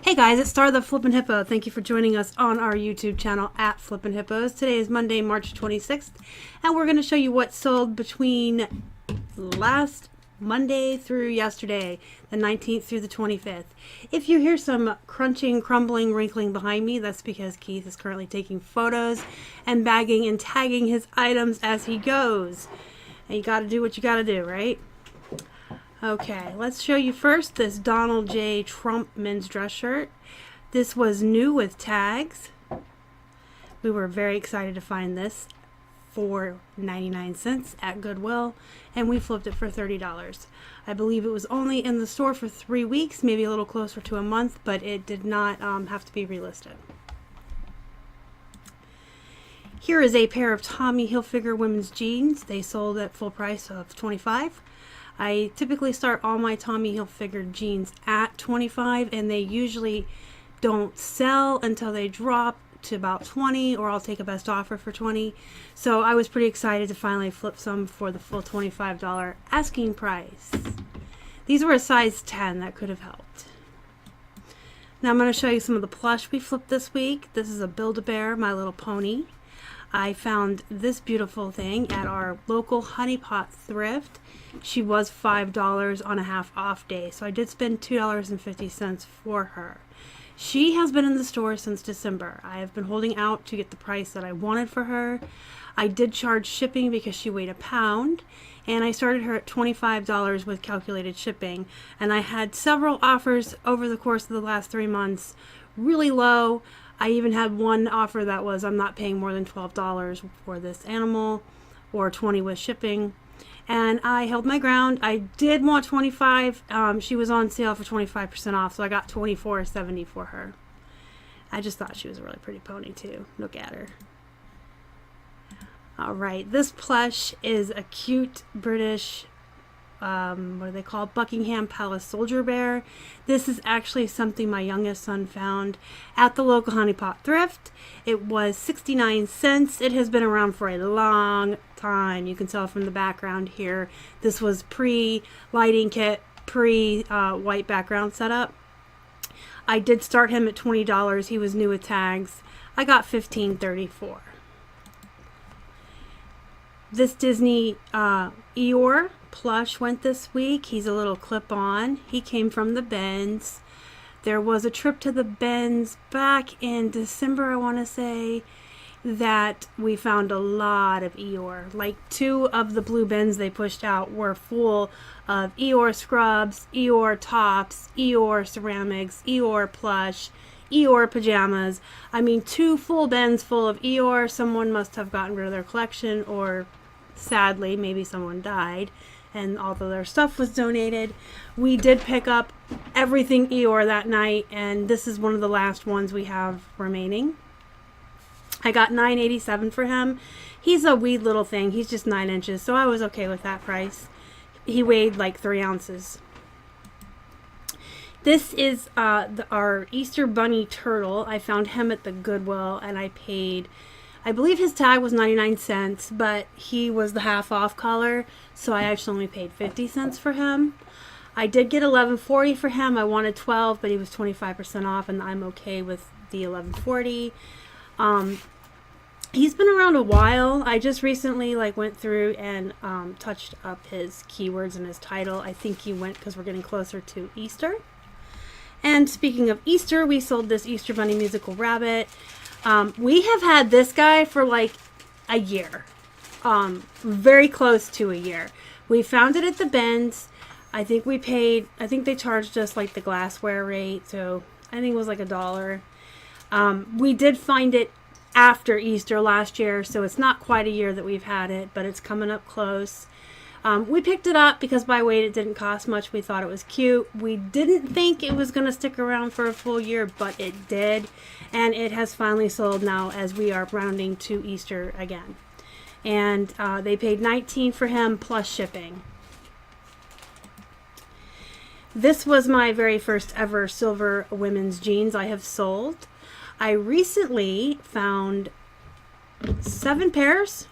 Hey guys, it's Star the Flippin' Hippo. Thank you for joining us on our YouTube channel at Flippin' Hippos. Today is Monday, March 26th, and we're going to show you what sold between last Monday through yesterday, the 19th through the 25th. If you hear some crunching, crumbling, wrinkling behind me, that's because Keith is currently taking photos and bagging and tagging his items as he goes. And you got to do what you got to do, right? Okay, let's show you first this Donald J. Trump men's dress shirt. This was new with tags. We were very excited to find this for 99¢ at Goodwill, and we flipped it for $30. I believe it was only in the store for 3 weeks, maybe a little closer to a month, but it did not have to be relisted. Here is a pair of Tommy Hilfiger women's jeans. They sold at full price of $25. I typically start all my Tommy Hilfiger jeans at $25, and they usually don't sell until they drop to about $20, or I'll take a best offer for $20. So I was pretty excited to finally flip some for the full $25 asking price. These were a size 10. That could have helped. Now I'm going to show you some of the plush we flipped this week. This is a Build-A-Bear, My Little Pony. I found this beautiful thing at our local Honey Pot thrift. She was $5 on a half off day, so I did spend $2.50 for her. She has been in the store since December. I have been holding out to get the price that I wanted for her. I did charge shipping because she weighed a pound, and I started her at $25 with calculated shipping. And I had several offers over the course of the last 3 months, really low. I even had one offer that was I'm not paying more than $12 for this animal, or $20 with shipping. And I held my ground. I did want $25. She was on sale for 25% off, so I got $24.70 for her. I just thought she was a really pretty pony too. Look at her. All right, this plush is a cute British, what do they call, Buckingham Palace Soldier Bear. This is actually something my youngest son found at the local Honey Pot thrift. It was 69¢. It has been around for a long time. You can tell from the background here. This was pre-lighting kit, pre-white background setup. I did start him at $20. He was new with tags. I got $15.34. This Disney Eeyore plush went this week. He's a little clip-on. He came from the bins. There was a trip to the bins back in December, I want to say, that we found a lot of Eeyore. Like 2 of the blue bins they pushed out were full of Eeyore scrubs, Eeyore tops, Eeyore ceramics, Eeyore plush, Eeyore pajamas. I mean, 2 full bins full of Eeyore. Someone must have gotten rid of their collection, or sadly, maybe someone died, and all of their stuff was donated. We did pick up everything Eeyore that night, and this is one of the last ones we have remaining. I got $9.87 for him. He's a wee little thing. He's just 9 inches, so I was okay with that price. He weighed like 3 ounces. This is our Easter Bunny turtle. I found him at the Goodwill, and I paid, I believe his tag was 99¢, but he was the half off color, so I actually only paid 50¢ for him. I did get $11.40 for him. I wanted $12, but he was 25% off, and I'm okay with the $11.40. He's been around a while. I just recently went through and touched up his keywords and his title. I think he went because we're getting closer to Easter. And speaking of Easter, we sold this Easter Bunny musical rabbit. We have had this guy for like a year. Very close to a year. We found it at the bins. I think they charged us like the glassware rate, so I think it was like $1. We did find it after Easter last year, so it's not quite a year that we've had it, but it's coming up close. We picked it up because by weight it didn't cost much. We thought it was cute. We didn't think it was going to stick around for a full year, but it did. And it has finally sold now as we are rounding to Easter again. And they paid $19 for him plus shipping. This was my very first ever silver women's jeans I have sold. I recently found 7 pairs,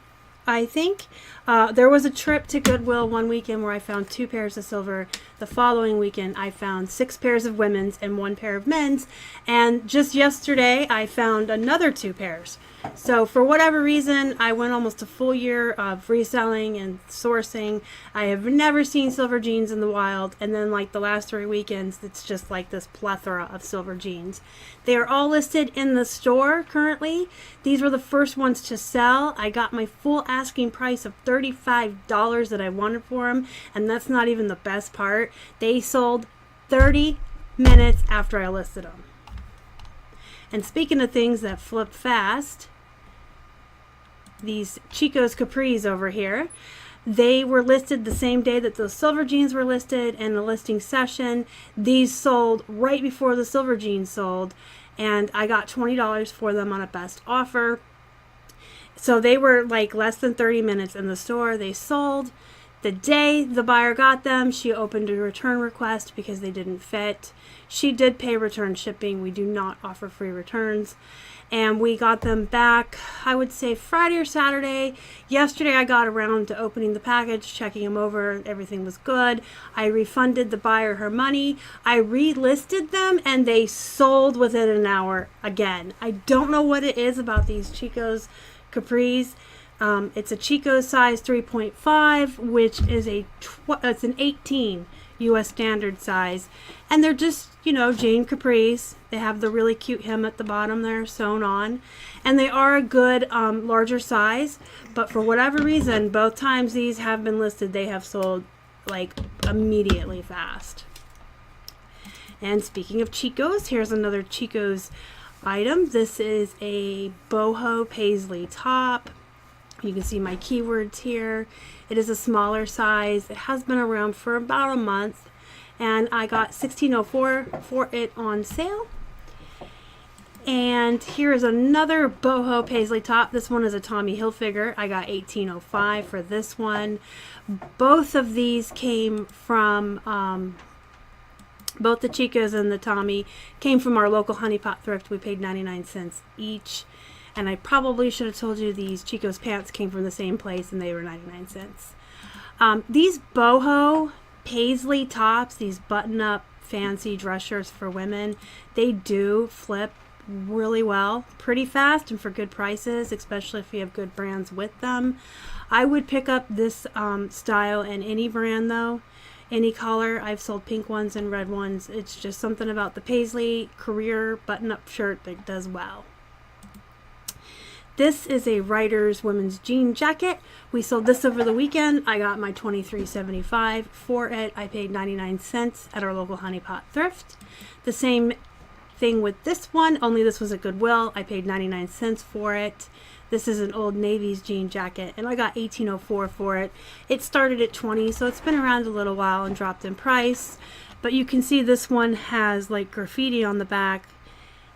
I think, There was a trip to Goodwill one weekend where I found 2 pairs of silver. The following weekend, I found 6 pairs of women's and 1 pair of men's. And just yesterday, I found another 2 pairs. So for whatever reason, I went almost a full year of reselling and sourcing. I have never seen silver jeans in the wild. And then like the last 3 weekends, it's just like this plethora of silver jeans. They are all listed in the store currently. These were the first ones to sell. I got my full asking price of $35 that I wanted for them. And that's not even the best part. They sold 30 minutes after I listed them. And speaking of things that flip fast, these Chico's Capris over here, they were listed the same day that those silver jeans were listed in the listing session. These sold right before the silver jeans sold, and I got $20 for them on a best offer. So they were like less than 30 minutes in the store. They sold. The day the buyer got them, she opened a return request because they didn't fit. She did pay return shipping. We do not offer free returns. And we got them back, I would say Friday or Saturday. Yesterday I got around to opening the package, checking them over. Everything was good. I refunded the buyer her money. I relisted them and they sold within an hour again. I don't know what it is about these Chico's Capris. It's a Chico's size 3.5, which is it's an 18 U.S. standard size. And they're just, Jane Capris. They have the really cute hem at the bottom there sewn on. And they are a good larger size. But for whatever reason, both times these have been listed, they have sold like immediately fast. And speaking of Chico's, here's another Chico's item. This is a boho paisley top. You can see my keywords here. It is a smaller size. It has been around for about a month. And I got $16.04 for it on sale. And here is another boho paisley top. This one is a Tommy Hilfiger. I got $18.05 for this one. Both of these came from, both the Chicos and the Tommy came from our local honeypot thrift. We paid 99 cents each. And I probably should have told you these Chico's pants came from the same place and they were 99 cents. These boho paisley tops, these button-up fancy dress shirts for women, they do flip really well, pretty fast and for good prices, especially if you have good brands with them. I would pick up this style in any brand though, any color. I've sold pink ones and red ones. It's just something about the paisley career button-up shirt that does well. This is a writer's women's jean jacket. We sold this over the weekend. I got my $23.75 for it. I paid 99 cents at our local honeypot thrift. The same thing with this one, only this was at Goodwill. I paid 99 cents for it. This is an Old Navy's jean jacket, and I got $18.04 for it. It started at $20, so it's been around a little while and dropped in price. But you can see this one has like graffiti on the back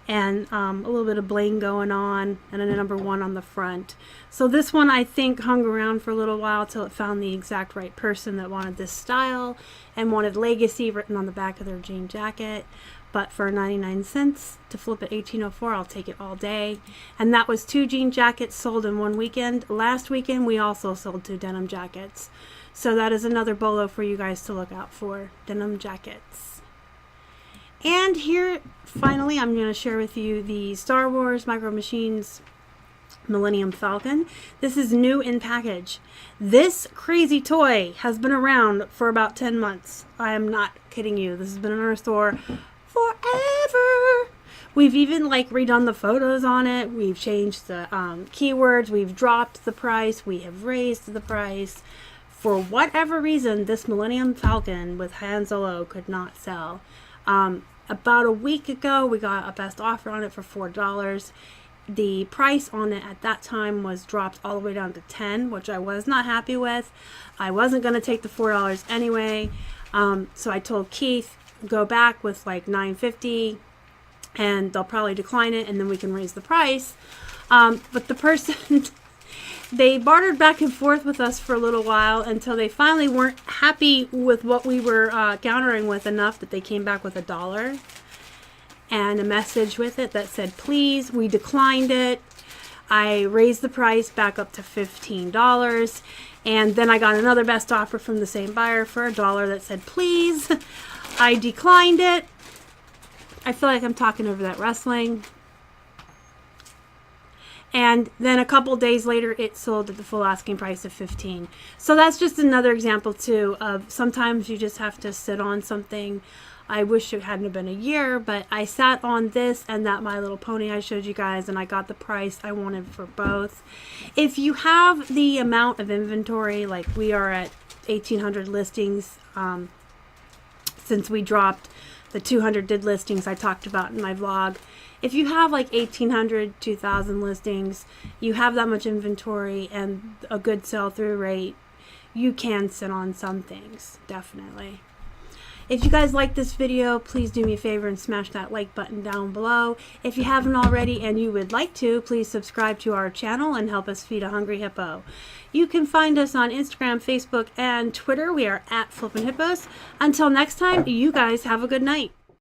and a little bit of bling going on, and a number 1 on the front. So this one I think hung around for a little while till it found the exact right person that wanted this style and wanted legacy written on the back of their jean jacket. But for 99 cents to flip at $18.04, I'll take it all day. And that was 2 jean jackets sold in one weekend. Last weekend we also sold 2 denim jackets. So that is another bolo for you guys to look out for, denim jackets. And here, finally, I'm going to share with you the Star Wars Micro Machines Millennium Falcon. This is new in package. This crazy toy has been around for about 10 months. I am not kidding you. This has been in our store forever. We've even redone the photos on it. We've changed the keywords. We've dropped the price. We have raised the price. For whatever reason, this Millennium Falcon with Han Solo could not sell. About a week ago, we got a best offer on it for $4. The price on it at that time was dropped all the way down to $10, which I was not happy with. I wasn't going to take the $4 anyway. So I told Keith, go back with $9.50 and they'll probably decline it and then we can raise the price. But the person... They bartered back and forth with us for a little while until they finally weren't happy with what we were countering with enough that they came back with $1 and a message with it that said, please. We declined it. I raised the price back up to $15, and then I got another best offer from the same buyer for $1 that said please. I declined it. I feel like I'm talking over that wrestling. And then a couple days later, it sold at the full asking price of $15. So that's just another example too of sometimes you just have to sit on something. I wish it hadn't been a year, but I sat on this and that My Little Pony I showed you guys, and I got the price I wanted for both. If you have the amount of inventory, like we are at 1,800 listings, since we dropped the 200 did listings I talked about in my vlog. If you have like 1,800, 2,000 listings, you have that much inventory and a good sell-through rate, you can sit on some things, definitely. If you guys like this video, please do me a favor and smash that like button down below. If you haven't already and you would like to, please subscribe to our channel and help us feed a hungry hippo. You can find us on Instagram, Facebook, and Twitter. We are at Flippin Hippos. Until next time, you guys have a good night.